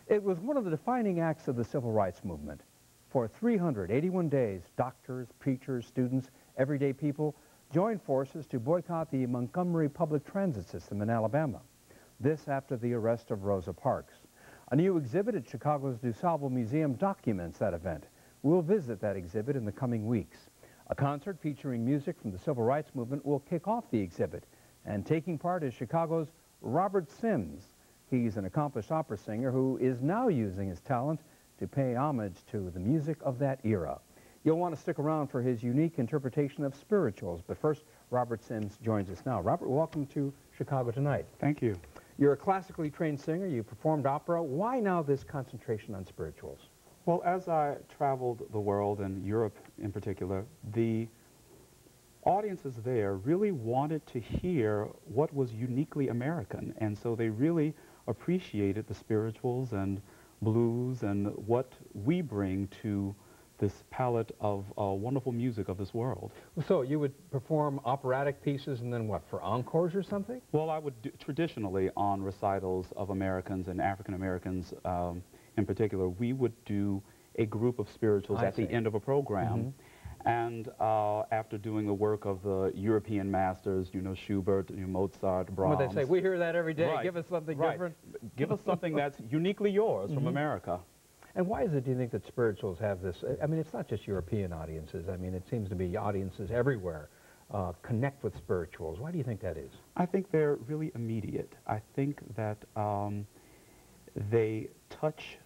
It was one of the defining acts of the civil rights movement. For 381 days, doctors, preachers, students, everyday people joined forces to boycott the Montgomery public transit system in Alabama. This after the arrest of Rosa Parks. A new exhibit at Chicago's DuSable Museum documents that event. We'll visit that exhibit in the coming weeks. A concert featuring music from the civil rights movement will kick off the exhibit. And taking part is Chicago's Robert Sims. He's an accomplished opera singer who is now using his talent to pay homage to the music of that era. You'll want to stick around for his unique interpretation of spirituals. But first, Robert Sims joins us now. Robert, welcome to Chicago tonight. Thank you. You're a classically trained singer. You performed opera. Why now this concentration on spirituals? Well, as I traveled the world, and Europe in particular, the audiences there really wanted to hear what was uniquely American, and so they really appreciated the spirituals and blues and what we bring to this palette of wonderful music of this world. So you would perform operatic pieces and then what, for encores or something? Well, I would do, traditionally on recitals of Americans and African Americans in particular, we would do a group of spirituals at the end of a program. And after doing the work of the European masters, you know, Schubert, Mozart, Brahms. Well, they say, we hear that every day. Right. Give us something different. Give us something that's uniquely yours from America. And why is it, do you think, that spirituals have this? I mean, it's not just European audiences. I mean, it seems to be audiences everywhere connect with spirituals. Why do you think that is? I think they're really immediate. I think that they touch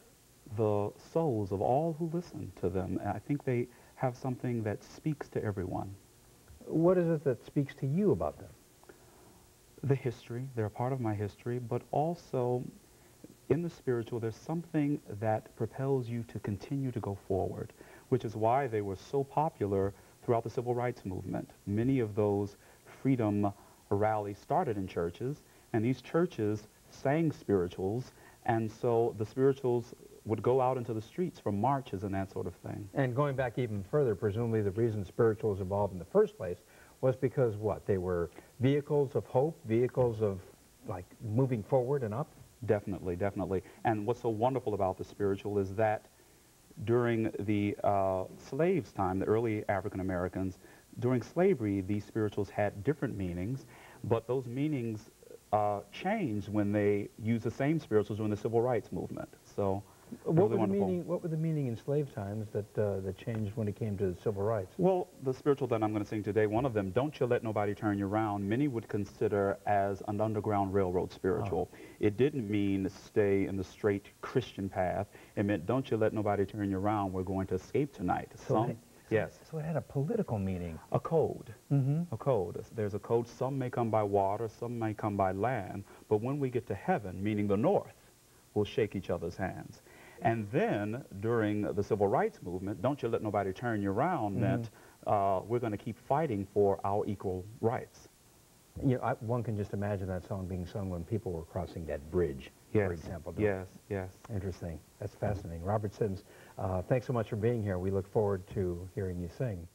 the souls of all who listen to them. I think they have something that speaks to everyone. What is it that speaks to you about them? The history. They're a part of my history, but also in the spiritual, there's something that propels you to continue to go forward, which is why they were so popular throughout the civil rights movement. Many of those freedom rallies started in churches, and these churches sang spirituals, and so the spirituals would go out into the streets for marches and that sort of thing. And going back even further, presumably the reason spirituals evolved in the first place was because what? They were vehicles of hope, vehicles of like moving forward and up? Definitely, definitely. And what's so wonderful about the spiritual is that during the slaves' time, the early African Americans, during slavery, these spirituals had different meanings, but those meanings changed when they used the same spirituals during the civil rights movement. So, what were the meaning in slave times that changed when it came to civil rights? Well, the spiritual that I'm going to sing today, one of them, Don't You Let Nobody Turn You Around, many would consider as an Underground Railroad spiritual. It didn't mean stay in the straight Christian path. It meant don't you let nobody turn you around, we're going to escape tonight. Yes. So it had a political meaning. A code. A code. There's a code. Some may come by water, some may come by land, but when we get to heaven, meaning the north, we'll shake each other's hands. And then, during the civil rights movement, don't you let nobody turn you around meant we're going to keep fighting for our equal rights. You know, one can just imagine that song being sung when people were crossing that bridge, for example. Yes, yes. Interesting. That's fascinating. Robert Sims, thanks so much for being here. We look forward to hearing you sing.